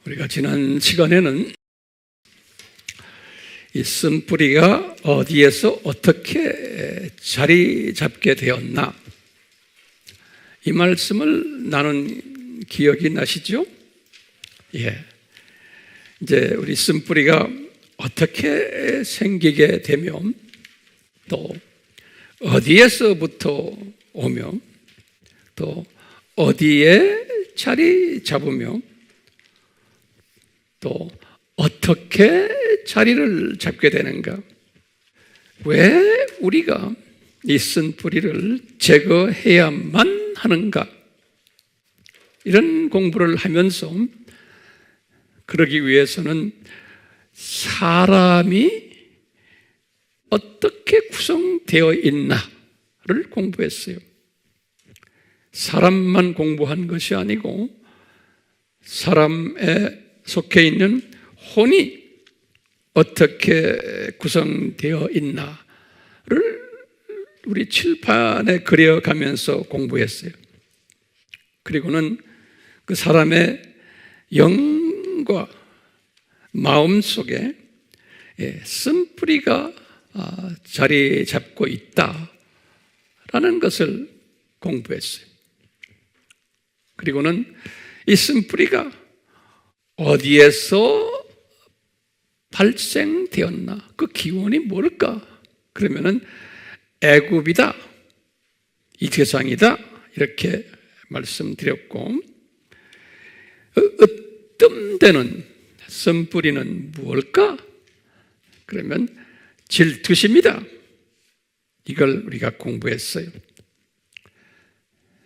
우리가 지난 시간에는 이 쓴뿌리가 어디에서 어떻게 자리 잡게 되었나, 이 말씀을 나눈 기억이 나시죠? 예. 이제 우리 쓴뿌리가 어떻게 생기게 되며, 또 어디에서부터 오며, 또 어디에 자리 잡으며, 또 어떻게 자리를 잡게 되는가, 왜 우리가 이 쓴뿌리를 제거해야만 하는가, 이런 공부를 하면서 그러기 위해서는 사람이 어떻게 구성되어 있나를 공부했어요. 사람만 공부한 것이 아니고 사람에 속해 있는 혼이 어떻게 구성되어 있나를 우리 칠판에 그려가면서 공부했어요. 그리고는 그 사람의 영과 마음 속에 쓴뿌리가 자리 잡고 있다라는 것을 공부했어요. 그리고는 이 쓴뿌리가 어디에서 발생되었나, 그 기원이 뭘까? 그러면은 애굽이다, 이 세상이다, 이렇게 말씀드렸고, 으뜸되는 쓴뿌리는 무엇일까? 그러면 질투심이다, 이걸 우리가 공부했어요.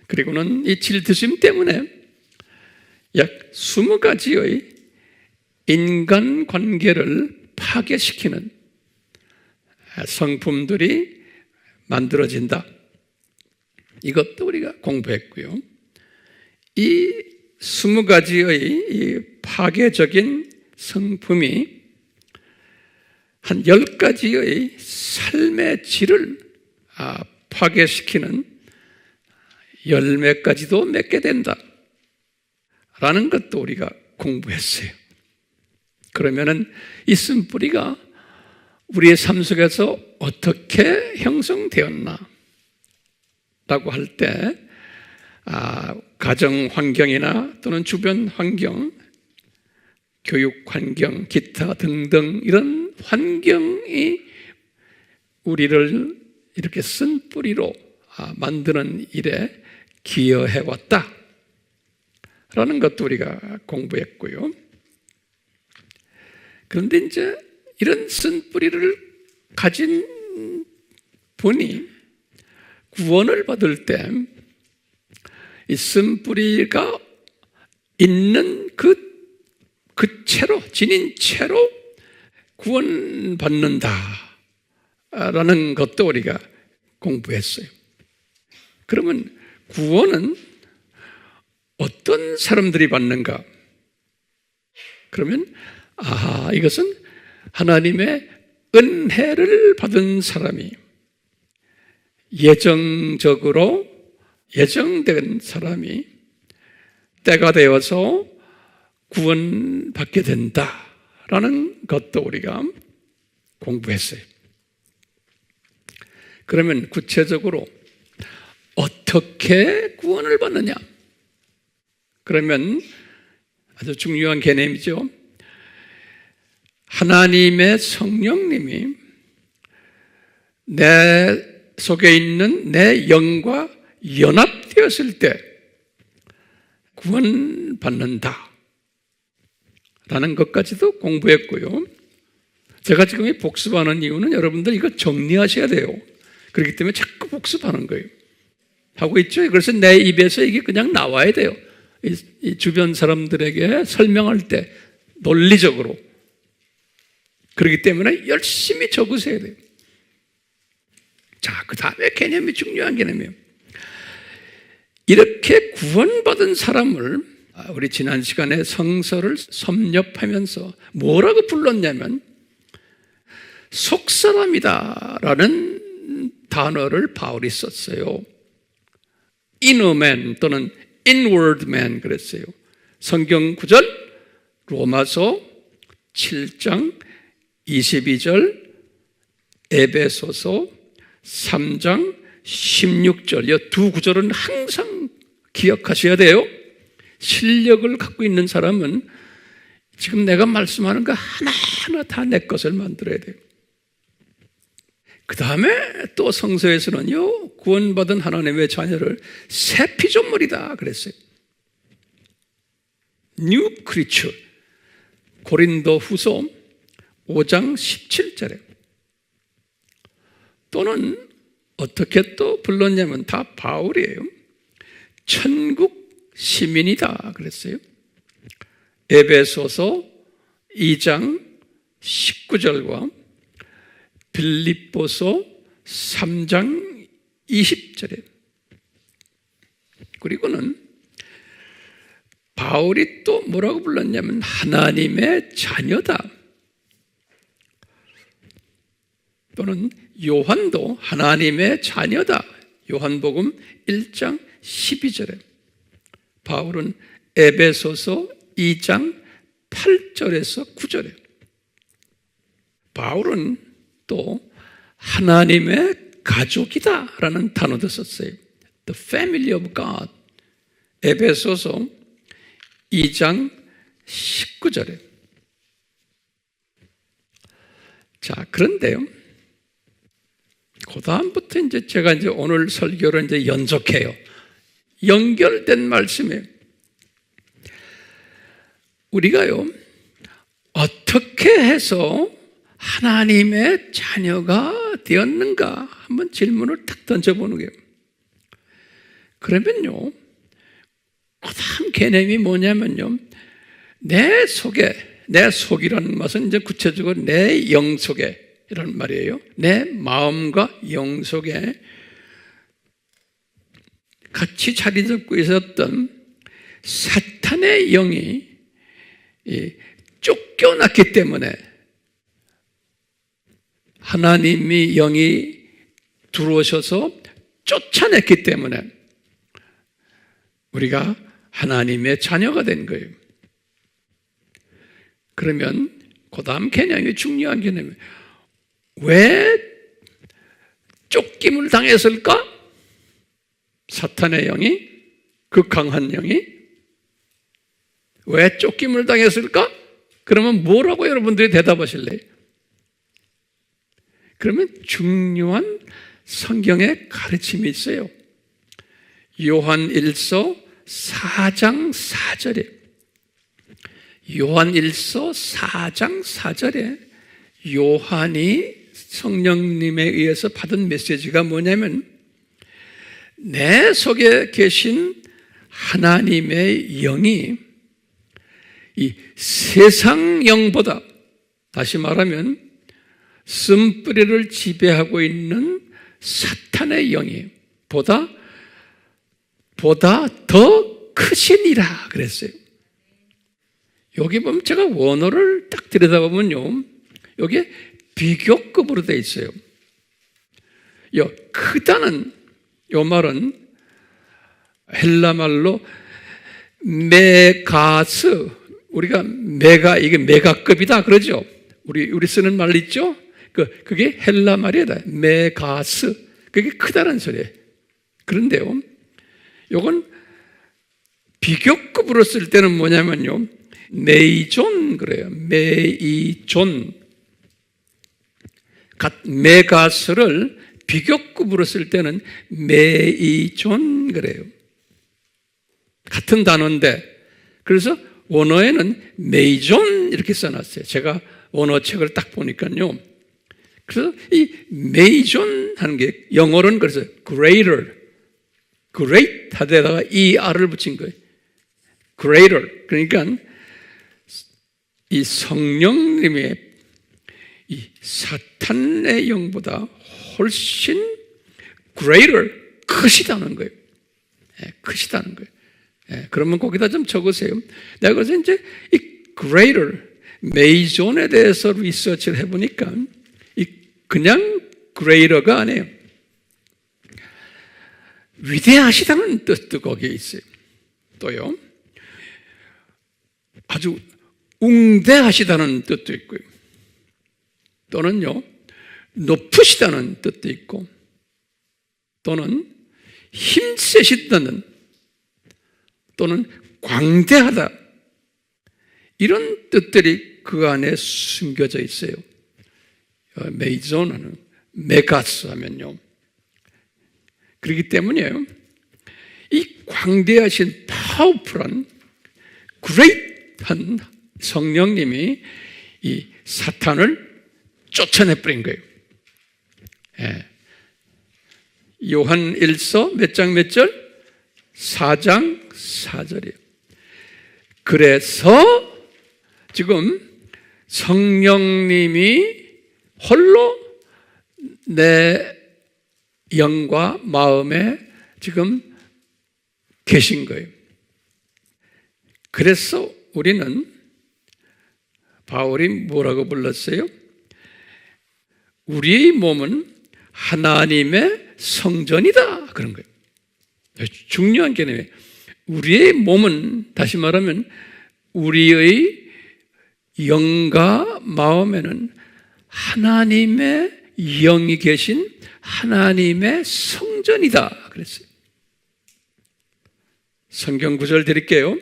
그리고는 이 질투심 때문에 약 20가지의 인간관계를 파괴시키는 성품들이 만들어진다, 이것도 우리가 공부했고요. 이 20가지의 이 파괴적인 성품이 한 10가지의 삶의 질을 파괴시키는 열매까지도 맺게 된다 라는 것도 우리가 공부했어요. 그러면은 이 쓴뿌리가 우리의 삶 속에서 어떻게 형성되었나 라고 할 때, 가정 환경이나 또는 주변 환경, 교육 환경, 기타 등등 이런 환경이 우리를 이렇게 쓴뿌리로 만드는 일에 기여해왔다 라는 것도 우리가 공부했고요. 그런데 이제 이런 쓴뿌리를 가진 분이 구원을 받을 때 이 쓴뿌리가 있는 그 채로, 지닌 채로 구원받는다라는 것도 우리가 공부했어요. 그러면 구원은 어떤 사람들이 받는가? 그러면 이것은 하나님의 은혜를 받은 사람이, 예정된 사람이 때가 되어서 구원받게 된다라는 것도 우리가 공부했어요. 그러면 구체적으로 어떻게 구원을 받느냐? 그러면 아주 중요한 개념이죠. 하나님의 성령님이 내 속에 있는 내 영과 연합되었을 때 구원받는다 라는 것까지도 공부했고요. 제가 지금 이 복습하는 이유는 여러분들 이거 정리하셔야 돼요. 그렇기 때문에 자꾸 복습하는 거예요. 하고 있죠. 그래서 내 입에서 이게 그냥 나와야 돼요. 이 주변 사람들에게 설명할 때 논리적으로. 그렇기 때문에 열심히 적으셔야 돼요. 자, 그 다음에 개념이 중요한 개념이에요. 이렇게 구원받은 사람을 우리 지난 시간에 성서를 섭렵하면서 뭐라고 불렀냐면 속사람이다라는 단어를 바울이 썼어요. inner man 또는 inward man 그랬어요. 성경 구절 로마서 7장 22절, 에베소서 3장 16절, 이 두 구절은 항상 기억하셔야 돼요. 실력을 갖고 있는 사람은 지금 내가 말씀하는 거 하나하나 다 내 것을 만들어야 돼요. 그 다음에 또 성서에서는요, 구원받은 하나님의 자녀를 새 피조물이다 그랬어요. New creature. 고린도 후서 5장 17절에 또는 어떻게 또 불렀냐면 다 바울이에요. 천국 시민이다 그랬어요. 에베소서 2장 19절과 빌립보서 3장 20절에 그리고는 바울이 또 뭐라고 불렀냐면 하나님의 자녀다. 또는 요한도 하나님의 자녀다. 요한복음 1장 12절에 바울은 에베소서 2장 8절에서 9절에 바울은 또 하나님의 가족이다 라는 단어도 썼어요. The family of God. 에베소서 2장 19절에 자, 그런데요, 그 다음부터 이제 제가 오늘 설교를 이제 연속해요. 연결된 말씀이에요. 우리가요, 어떻게 해서 하나님의 자녀가 되었는가 한번 질문을 딱 던져보는 거예요. 그러면요, 그 다음 개념이 뭐냐면요, 내 속이라는 것은 이제 구체적으로 내 영 속에 이런 말이에요. 내 마음과 영 속에 같이 자리 잡고 있었던 사탄의 영이 쫓겨났기 때문에 하나님의 영이 들어오셔서 쫓아냈기 때문에 우리가 하나님의 자녀가 된 거예요. 그러면 그 다음 개념이 중요한 개념이에요. 왜 쫓김을 당했을까? 사탄의 영이, 그 강한 영이 왜 쫓김을 당했을까? 그러면 뭐라고 여러분들이 대답하실래요? 그러면 중요한 성경의 가르침이 있어요. 요한 1서 4장 4절에 요한 1서 4장 4절에 요한이 성령님에 의해서 받은 메시지가 뭐냐면 내 속에 계신 하나님의 영이 이 세상 영보다, 다시 말하면 쓴뿌리를 지배하고 있는 사탄의 영이 보다 더 크시니라 그랬어요. 여기 보면 제가 원어를 딱 들여다보면요, 여기에 비교급으로 되어 있어요. 크다는 요 말은 헬라 말로 메가스, 우리가 이게 메가급이다 그러죠. 우리 쓰는 말 있죠? 그게 헬라 말이에요. 메가스. 그게 크다는 소리예요. 그런데요, 요건 비교급으로 쓸 때는 뭐냐면요, 메이존 그래요. 메이존. 메가스를 비교급으로 쓸 때는 메이존 그래요. 같은 단어인데, 그래서 원어에는 메이존 이렇게 써놨어요. 제가 원어책을 딱 보니까요. 그래서 이 메이존 하는 게 영어로는 그래서 greater, great 하다가 ER을 붙인 거예요. greater. 그러니까 이 성령님의 이 사탄의 영보다 훨씬 greater, 크시다는 거예요. 크시다는 거예요. 그러면 거기다 좀 적으세요. 내가 그래서 이제 이 greater, 메이존에 대해서 리서치를 해보니까 그냥 greater가 아니에요. 위대하시다는 뜻도 거기에 있어요. 또요, 아주 웅대하시다는 뜻도 있고요. 또는요, 높으시다는 뜻도 있고, 또는 힘세시다는, 또는 광대하다, 이런 뜻들이 그 안에 숨겨져 있어요. 메이존, 메가스 하면요. 그렇기 때문에요, 이 광대하신 파워풀한 그레이트한 성령님이 이 사탄을 쫓아내버린 거예요. 예. 요한 1서 몇 장 몇 절? 4장 4절이에요. 그래서 지금 성령님이 홀로 내 영과 마음에 지금 계신 거예요. 그래서 우리는 바울이 뭐라고 불렀어요? 우리의 몸은 하나님의 성전이다, 그런 거예요. 중요한 개념이에요. 우리의 몸은, 다시 말하면 우리의 영과 마음에는 하나님의 영이 계신 하나님의 성전이다 그랬어요. 성경 구절 드릴게요.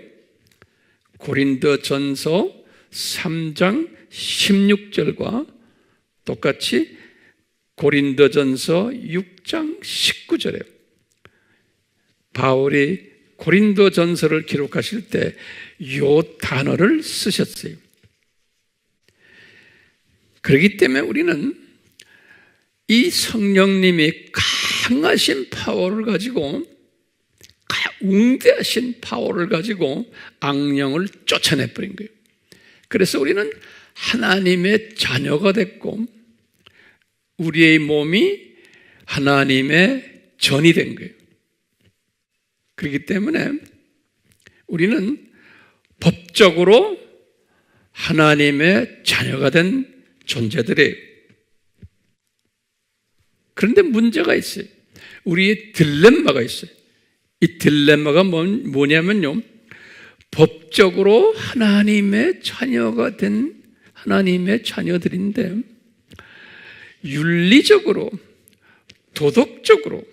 고린도전서 3장 16절과 똑같이 고린도전서 6장 19절이에요. 바울이 고린도전서를 기록하실 때 이 단어를 쓰셨어요. 그렇기 때문에 우리는 이 성령님이 강하신 파워를 가지고, 웅대하신 파워를 가지고 악령을 쫓아내버린 거예요. 그래서 우리는 하나님의 자녀가 됐고, 우리의 몸이 하나님의 전이 된 거예요. 그렇기 때문에 우리는 법적으로 하나님의 자녀가 된 존재들이에요. 그런데 문제가 있어요. 우리의 딜레마가 있어요. 이 딜레마가 뭐냐면요, 법적으로 하나님의 자녀가 된 하나님의 자녀들인데 윤리적으로, 도덕적으로,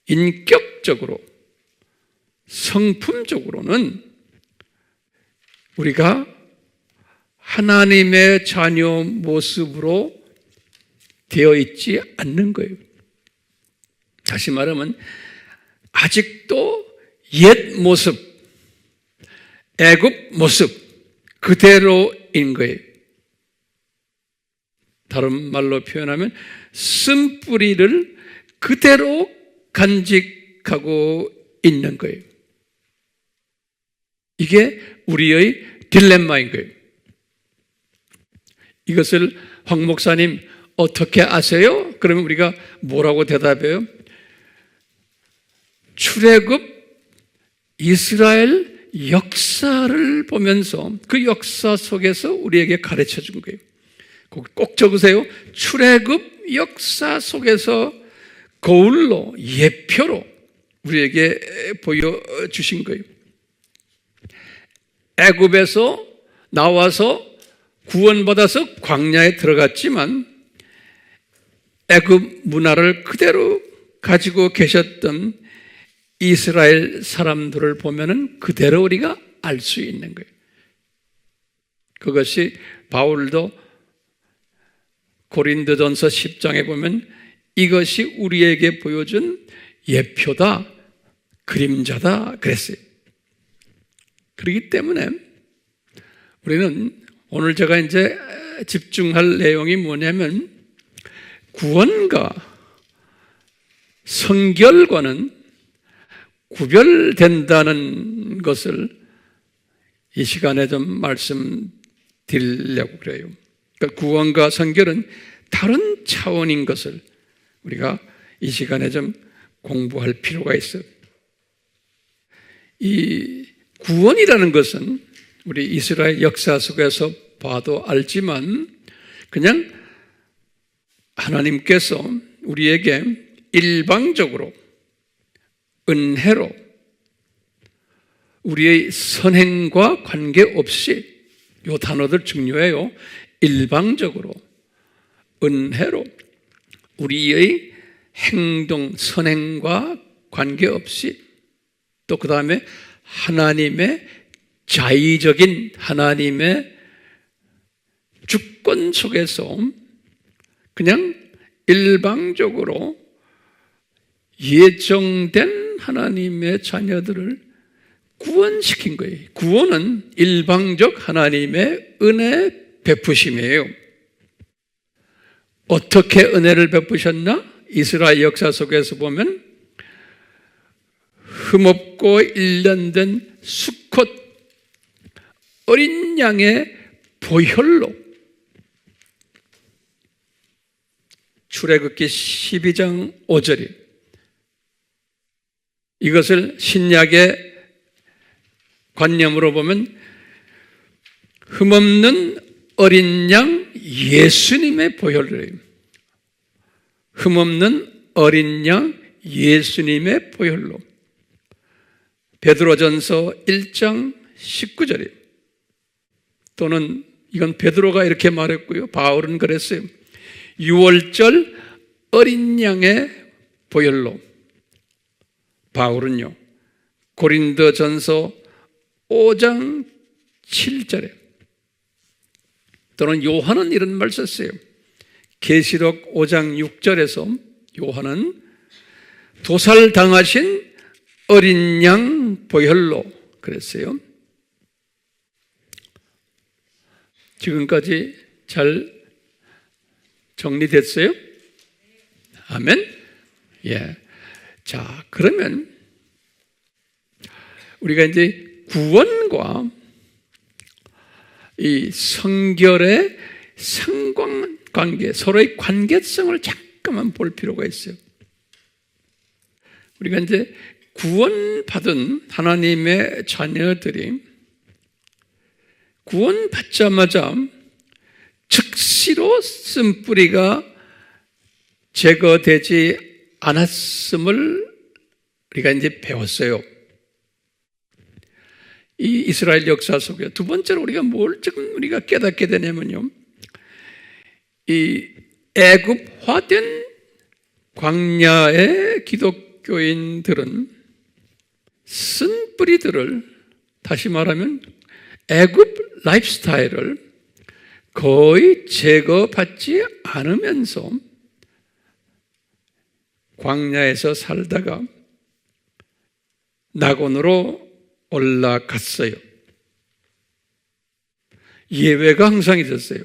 인격적으로, 성품적으로는 우리가 하나님의 자녀 모습으로 되어 있지 않는 거예요. 다시 말하면 아직도 옛 모습, 애굽 모습 그대로인 거예요. 다른 말로 표현하면 쓴뿌리를 그대로 간직하고 있는 거예요. 이게 우리의 딜레마인 거예요. 이것을 황 목사님 어떻게 아세요? 그러면 우리가 뭐라고 대답해요? 출애굽 이스라엘 역사를 보면서 그 역사 속에서 우리에게 가르쳐 준 거예요. 꼭 적으세요. 출애굽 역사 속에서 거울로, 예표로 우리에게 보여주신 거예요. 애굽에서 나와서 구원받아서 광야에 들어갔지만 애굽 문화를 그대로 가지고 계셨던 이스라엘 사람들을 보면은 그대로 우리가 알 수 있는 거예요. 그것이 바울도 고린도전서 10장에 보면 이것이 우리에게 보여준 예표다, 그림자다 그랬어요. 그렇기 때문에 우리는 오늘 제가 이제 집중할 내용이 뭐냐면 구원과 성결과는 구별된다는 것을 이 시간에 좀 말씀드리려고 그래요. 그러니까 구원과 성결은 다른 차원인 것을 우리가 이 시간에 좀 공부할 필요가 있어요. 이 구원이라는 것은 우리 이스라엘 역사 속에서 봐도 알지만 그냥 하나님께서 우리에게 일방적으로 은혜로 우리의 선행과 관계없이 이 단어들 중요해요. 일방적으로, 은혜로, 우리의 행동, 선행과 관계없이, 또 그 다음에 하나님의 자의적인 하나님의 주권 속에서 그냥 일방적으로 예정된 하나님의 자녀들을 구원시킨 거예요. 구원은 일방적 하나님의 은혜 베푸심이에요. 어떻게 은혜를 베푸셨나? 이스라엘 역사 속에서 보면 흠없고 일련된 수컷 어린 양의 보혈로, 출애굽기 12장 5절이 이것을 신약의 관념으로 보면 흠없는 어린 양 예수님의 보혈로, 흠없는 어린 양 예수님의 보혈로. 베드로전서 1장 19절이에요. 또는 이건 베드로가 이렇게 말했고요, 바울은 그랬어요. 유월절 어린 양의 보혈로. 바울은요, 고린도전서 5장 7절에, 또는 요한은 이런 말 썼어요. 계시록 5장 6절에서 요한은 도살당하신 어린 양 보혈로 그랬어요. 지금까지 잘 정리됐어요? 아멘? 예. 자, 그러면 우리가 이제 구원과 이 성결의 상관관계, 서로의 관계성을 잠깐만 볼 필요가 있어요. 우리가 이제 구원받은 하나님의 자녀들이 구원받자마자 즉시로 쓴뿌리가 제거되지 않았음을 우리가 이제 배웠어요. 이 이스라엘 역사 속에 두 번째로 우리가 뭘 지금 우리가 깨닫게 되냐면요, 이 애굽화된 광야의 기독교인들은 쓴 뿌리들을, 다시 말하면 애굽 라이프스타일을 거의 제거받지 않으면서 광야에서 살다가 낙원으로 올라갔어요. 예외가 항상 있었어요.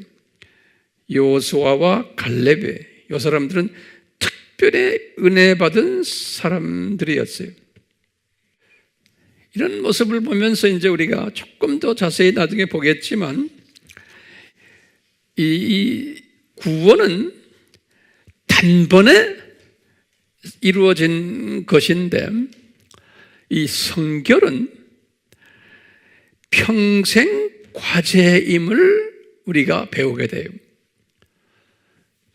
여호수아와 갈렙의, 이 사람들은 특별히 은혜 받은 사람들이었어요. 이런 모습을 보면서 이제 우리가 조금 더 자세히 나중에 보겠지만, 이 구원은 단번에 이루어진 것인데, 이 성결은 평생 과제임을 우리가 배우게 돼요.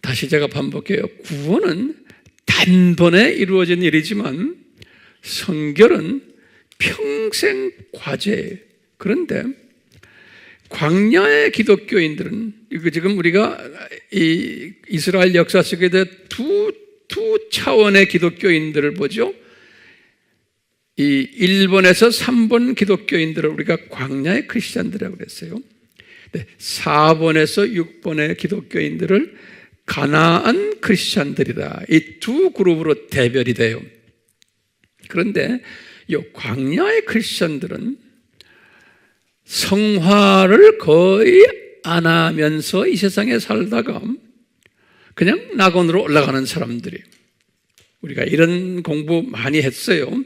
다시 제가 반복해요. 구원은 단번에 이루어진 일이지만 성결은 평생 과제예요. 그런데 광야의 기독교인들은, 이거 지금 우리가 이 이스라엘 역사 속에 두 차원의 기독교인들을 보죠. 이 1번에서 3번 기독교인들을 우리가 광야의 크리스찬들이라고 그랬어요. 4번에서 6번의 기독교인들을 가나안 크리스찬들이다. 이 두 그룹으로 대별이 돼요. 그런데 이 광야의 크리스찬들은 성화를 거의 안 하면서 이 세상에 살다가 그냥 낙원으로 올라가는 사람들이에요. 우리가 이런 공부 많이 했어요.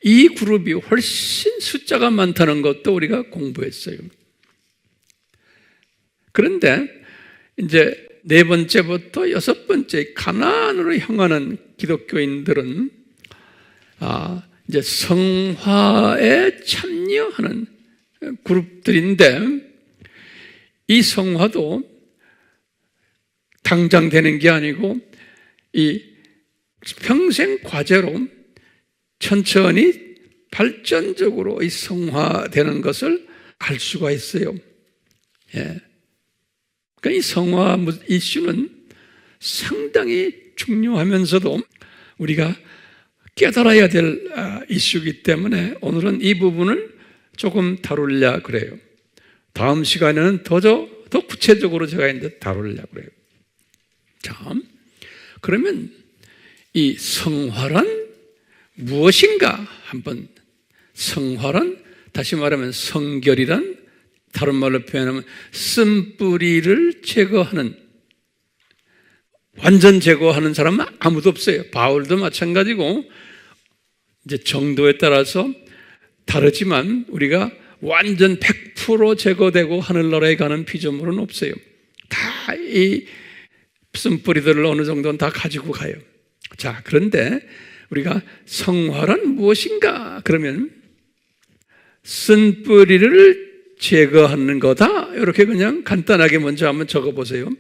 이 그룹이 훨씬 숫자가 많다는 것도 우리가 공부했어요. 그런데 이제 4번째부터 6번째 가나안으로 향하는 기독교인들은 이제 성화에 참여하는 그룹들인데, 이 성화도 당장 되는 게 아니고 이 평생 과제로 천천히 발전적으로 이 성화되는 것을 알 수가 있어요. 예. 그러니까 이 성화 이슈는 상당히 중요하면서도 우리가 깨달아야 될 이슈이기 때문에 오늘은 이 부분을 조금 다루려 그래요. 다음 시간에는 더 구체적으로 제가 이제 다루려고 그래요. 자, 그러면 이 성화란 무엇인가? 한번 성화란 다시 말하면 성결이란 다른 말로 표현하면 쓴뿌리를 제거하는 완전 제거하는 사람은 아무도 없어요. 바울도 마찬가지고 이제 정도에 따라서 다르지만 우리가 완전 100% 제거되고 하늘나라에 가는 피조물은 없어요. 다 이 쓴뿌리들을 어느 정도는 다 가지고 가요. 자, 그런데 우리가 성화란 무엇인가? 그러면 쓴뿌리를 제거하는 거다. 이렇게 그냥 간단하게 먼저 한번 적어보세요.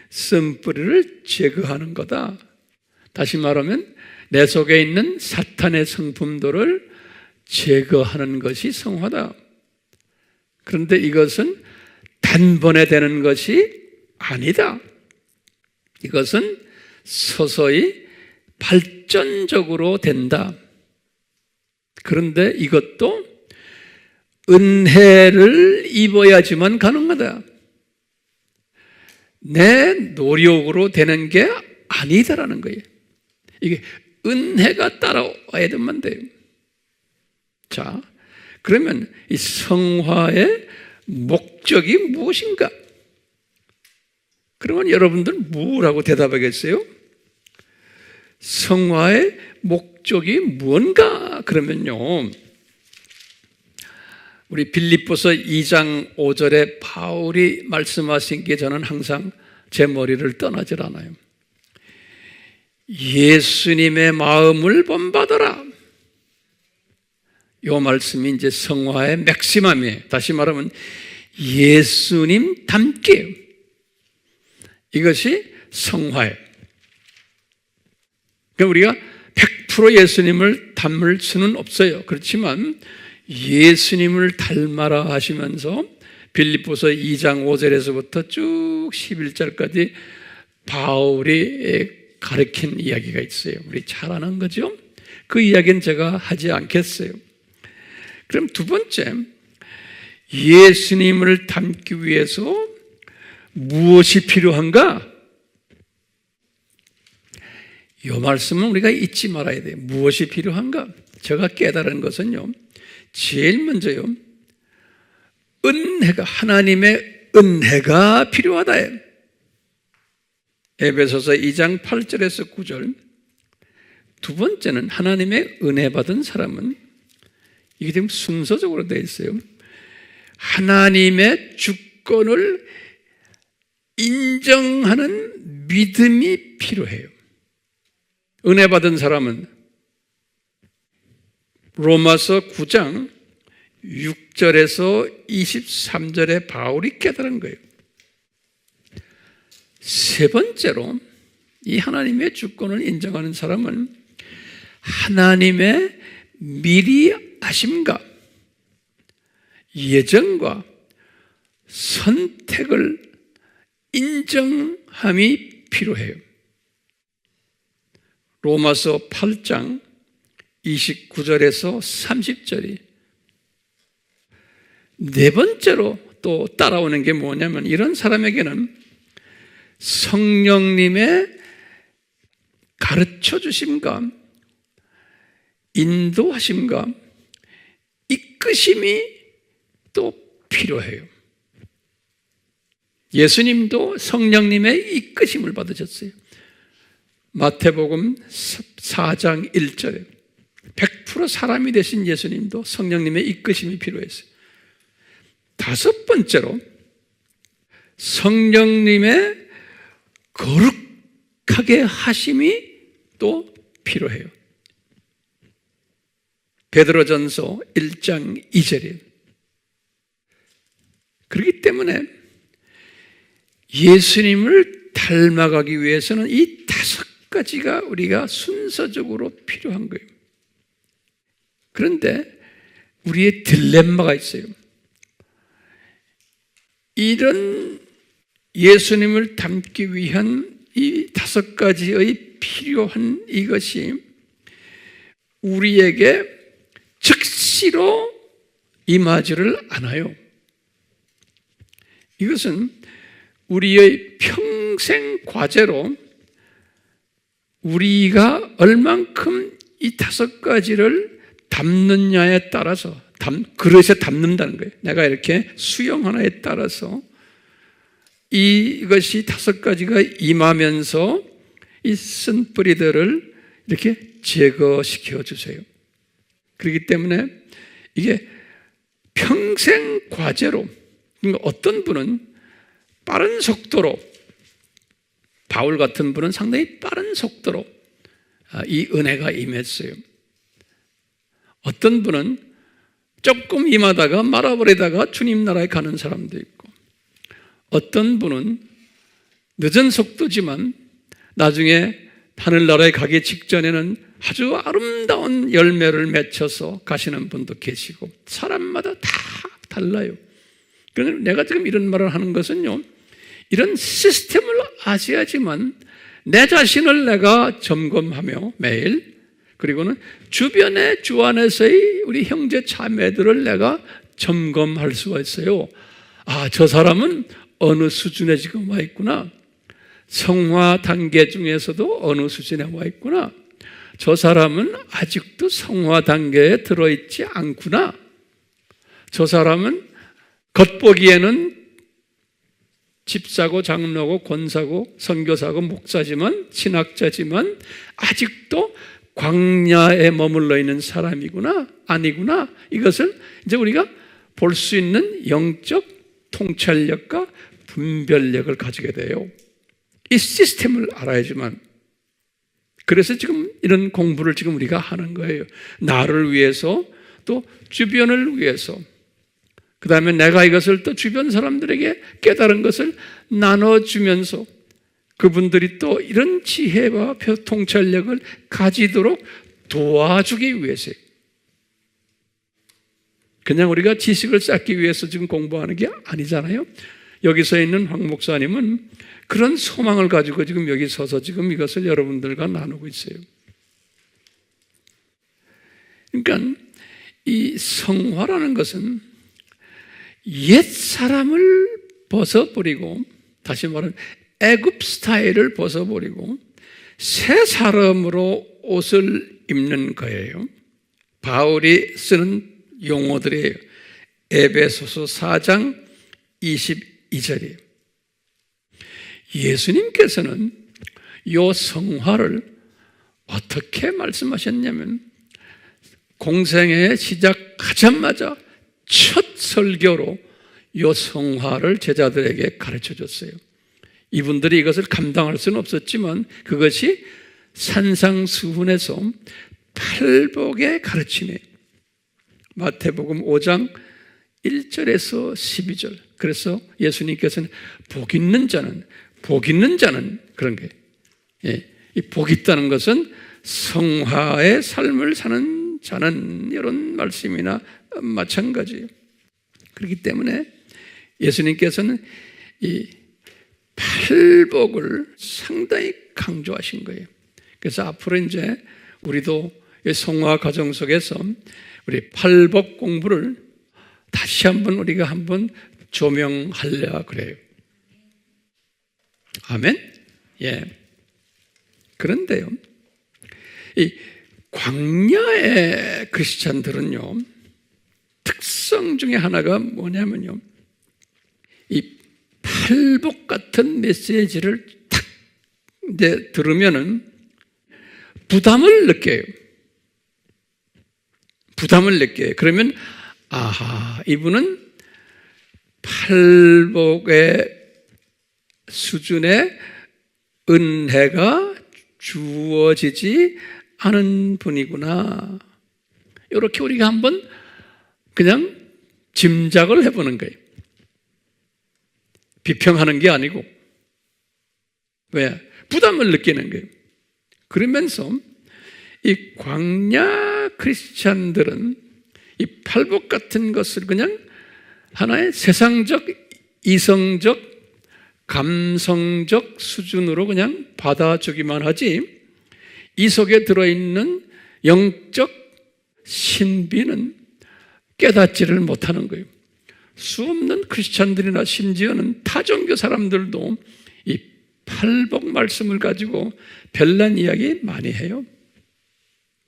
쓴뿌리를 제거하는 거다. 다시 말하면 내 속에 있는 사탄의 성품들을 제거하는 것이 성화다. 그런데 이것은 단번에 되는 것이 아니다. 이것은 서서히 발전적으로 된다. 그런데 이것도 은혜를 입어야지만 가능하다. 내 노력으로 되는 게 아니다라는 거예요. 이게 은혜가 따라와야 되면 돼요. 자, 그러면 이 성화의 목적이 무엇인가? 그러면 여러분들 뭐라고 대답하겠어요? 성화의 목적이 뭔가? 그러면요, 우리 빌립보서 2장 5절에 바울이 말씀하신 게 저는 항상 제 머리를 떠나질 않아요. 예수님의 마음을 본받아라. 이 말씀이 이제 성화의 맥시멈이에요. 다시 말하면 예수님 닮게. 이것이 성화예요. 그러니까 우리가 100% 예수님을 닮을 수는 없어요. 그렇지만 예수님을 닮아라 하시면서 빌립보서 2장 5절에서부터 쭉 11절까지 바울이 가르친 이야기가 있어요. 우리 잘 아는 거죠? 그 이야기는 제가 하지 않겠어요. 그럼 두 번째, 예수님을 닮기 위해서 무엇이 필요한가? 이 말씀은 우리가 잊지 말아야 돼요. 무엇이 필요한가? 제가 깨달은 것은요, 제일 먼저요, 은혜가, 하나님의 은혜가 필요하다. 에베소서 2장 8절에서 9절. 두 번째는 하나님의 은혜 받은 사람은, 이게 지금 순서적으로 되어 있어요. 하나님의 주권을 인정하는 믿음이 필요해요. 은혜 받은 사람은 로마서 9장 6절에서 23절에 바울이 깨달은 거예요. 세 번째로 이 하나님의 주권을 인정하는 사람은 하나님의 미리 아심과 예정과 선택을 인정함이 필요해요. 로마서 8장 29절에서 30절이. 네 번째로 또 따라오는 게 뭐냐면, 이런 사람에게는 성령님의 가르쳐 주심과 인도하심과 이끄심이 또 필요해요. 예수님도 성령님의 이끄심을 받으셨어요. 마태복음 4장 1절에 100% 사람이 되신 예수님도 성령님의 이끄심이 필요했어요. 다섯 번째로 성령님의 거룩하게 하심이 또 필요해요. 베드로전서 1장 2절이에요. 그렇기 때문에 예수님을 닮아가기 위해서는 이 다섯 가지가 우리가 순서적으로 필요한 거예요. 그런데 우리의 딜레마가 있어요. 이런 예수님을 닮기 위한 이 5가지의 필요한 이것이 우리에게 즉시로 임하지를 않아요. 이것은 우리의 평생 과제로 우리가 얼만큼 이 5가지를 담느냐에 따라서 그릇에 담는다는 거예요. 내가 이렇게 수영 하나에 따라서 이것이 5가지가 임하면서 이 쓴뿌리들을 이렇게 제거시켜 주세요. 그렇기 때문에 이게 평생 과제로, 어떤 분은 빠른 속도로, 바울 같은 분은 상당히 빠른 속도로 이 은혜가 임했어요. 어떤 분은 조금 임하다가 말아버리다가 주님 나라에 가는 사람도 있고, 어떤 분은 늦은 속도지만 나중에 하늘나라에 가기 직전에는 아주 아름다운 열매를 맺혀서 가시는 분도 계시고, 사람마다 다 달라요. 그래서 내가 지금 이런 말을 하는 것은요, 이런 시스템을 아셔야지만 내 자신을 내가 점검하며 매일, 그리고는 주변의 주 안에서의 우리 형제 자매들을 내가 점검할 수가 있어요. 저 사람은 어느 수준에 지금 와 있구나. 성화 단계 중에서도 어느 수준에 와 있구나. 저 사람은 아직도 성화 단계에 들어있지 않구나. 저 사람은 겉보기에는 집사고 장로고 권사고 선교사고 목사지만, 신학자지만 아직도 광야에 머물러 있는 사람이구나, 아니구나. 이것을 이제 우리가 볼 수 있는 영적 통찰력과 분별력을 가지게 돼요. 이 시스템을 알아야지만. 그래서 지금 이런 공부를 지금 우리가 하는 거예요. 나를 위해서, 또 주변을 위해서, 그 다음에 내가 이것을 또 주변 사람들에게 깨달은 것을 나눠주면서 그분들이 또 이런 지혜와 통찰력을 가지도록 도와주기 위해서요. 그냥 우리가 지식을 쌓기 위해서 지금 공부하는 게 아니잖아요. 여기서 있는 황 목사님은 그런 소망을 가지고 지금 여기 서서 지금 이것을 여러분들과 나누고 있어요. 그러니까 이 성화라는 것은 옛 사람을 벗어버리고, 다시 말하면 애굽 스타일을 벗어버리고 새 사람으로 옷을 입는 거예요. 바울이 쓰는 용어들이에요. 에베소서 4장 22절이에요. 예수님께서는 이 성화를 어떻게 말씀하셨냐면, 공생애 시작하자마자 첫 설교로 이 성화를 제자들에게 가르쳐 줬어요. 이분들이 이것을 감당할 수는 없었지만 그것이 산상수훈에서 팔복의 가르침이에요. 마태복음 5장 1절에서 12절. 그래서 예수님께서는 복 있는 자는 그런 거예요. 이 복 있다는 것은 성화의 삶을 사는 자는, 이런 말씀이나 마찬가지예요. 그렇기 때문에 예수님께서는 이 팔복을 상당히 강조하신 거예요. 그래서 앞으로 이제 우리도 성화 과정 속에서 우리 팔복 공부를 다시 한번 우리가 한번 조명하려 그래요. 아멘? 예. 그런데요, 이 광야의 크리스찬들은요, 특성 중에 하나가 뭐냐면요, 이 팔복 같은 메시지를 탁 이제 들으면은 부담을 느껴요. 그러면 이분은 팔복의 수준의 은혜가 주어지지 않은 분이구나. 이렇게 우리가 한번 그냥 짐작을 해보는 거예요. 비평하는 게 아니고. 왜? 부담을 느끼는 거예요. 그러면서 이 광야 크리스찬들은 이 팔복 같은 것을 그냥 하나의 세상적 이성적, 감성적 수준으로 그냥 받아주기만 하지 이 속에 들어있는 영적 신비는 깨닫지를 못하는 거예요. 수없는 크리스찬들이나 심지어는 타종교 사람들도 이 팔복 말씀을 가지고 별난 이야기 많이 해요.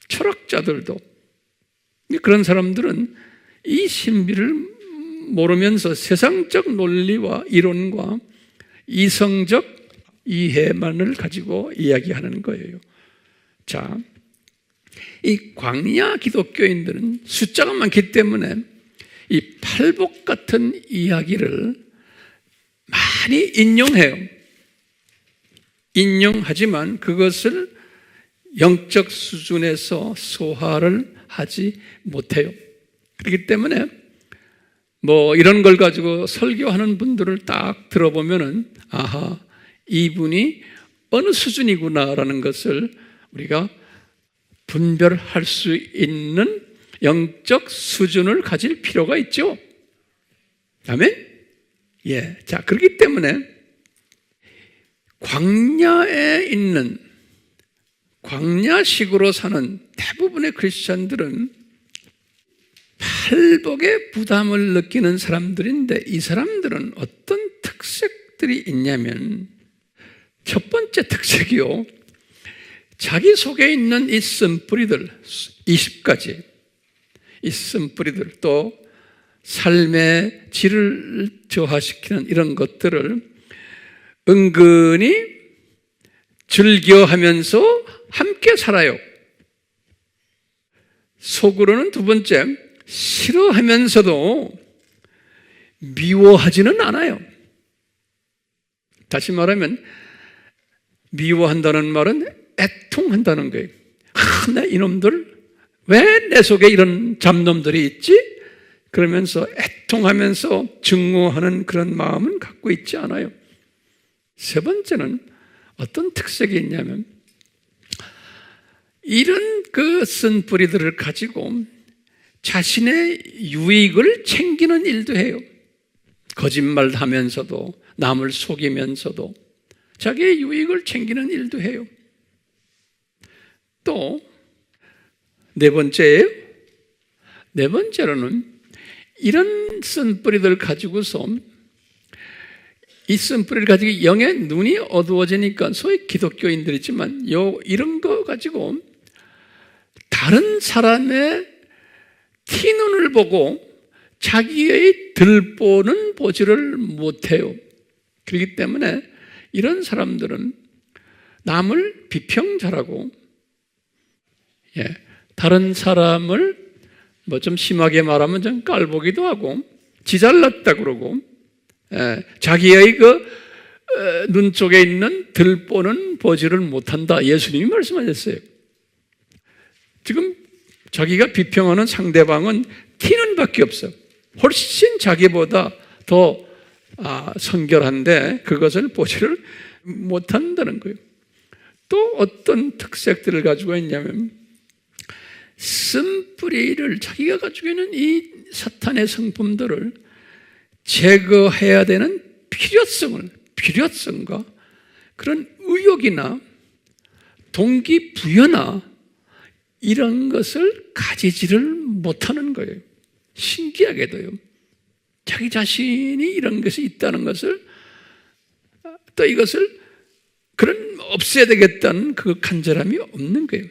철학자들도. 그런 사람들은 이 신비를 모르면서 세상적 논리와 이론과 이성적 이해만을 가지고 이야기하는 거예요. 자, 이 광야 기독교인들은 숫자가 많기 때문에 이 팔복 같은 이야기를 많이 인용해요. 인용하지만 그것을 영적 수준에서 소화를 하지 못해요. 그렇기 때문에 이런 걸 가지고 설교하는 분들을 딱 들어보면은 아하, 이분이 어느 수준이구나라는 것을 우리가 분별할 수 있는 영적 수준을 가질 필요가 있죠. 아멘? 예. 자, 그렇기 때문에 광야에 있는 광야식으로 사는 대부분의 크리스찬들은 팔복의 부담을 느끼는 사람들인데 이 사람들은 어떤 특색들이 있냐면 첫 번째 특색이요. 자기 속에 있는 이 쓴뿌리들 20가지 이 쓴뿌리들 또 삶의 질을 저하시키는 이런 것들을 은근히 즐겨하면서 함께 살아요. 속으로는 두 번째 싫어하면서도 미워하지는 않아요. 다시 말하면 미워한다는 말은 애통한다는 거예요. 나 이놈들 왜 내 속에 이런 잡놈들이 있지? 그러면서 애통하면서 증오하는 그런 마음은 갖고 있지 않아요. 세 번째는 어떤 특색이 있냐면 이런 그 쓴뿌리들을 가지고 자신의 유익을 챙기는 일도 해요. 거짓말하면서도 남을 속이면서도 자기의 유익을 챙기는 일도 해요. 또 네 번째로는 이런 쓴뿌리들 가지고서 이 쓴뿌리를 가지고 영의 눈이 어두워지니까 소위 기독교인들이지만 이런 거 가지고 다른 사람의 티눈을 보고 자기의 들보는 보지를 못해요. 그렇기 때문에 이런 사람들은 남을 비평자라고 다른 사람을 좀 심하게 말하면 좀 깔보기도 하고 지잘났다 그러고 자기의 눈 쪽에 있는 들보는 보지를 못한다. 예수님이 말씀하셨어요. 지금 자기가 비평하는 상대방은 티는 밖에 없어. 훨씬 자기보다 더 성결한데 그것을 보지를 못한다는 거예요. 또 어떤 특색들을 가지고 있냐면 쓴뿌리를 자기가 가지고 있는 이 사탄의 성품들을 제거해야 되는 필요성과 그런 의욕이나 동기부여나 이런 것을 가지지를 못하는 거예요. 신기하게도요. 자기 자신이 이런 것이 있다는 것을 또 이것을 없애야 되겠다는 그 간절함이 없는 거예요.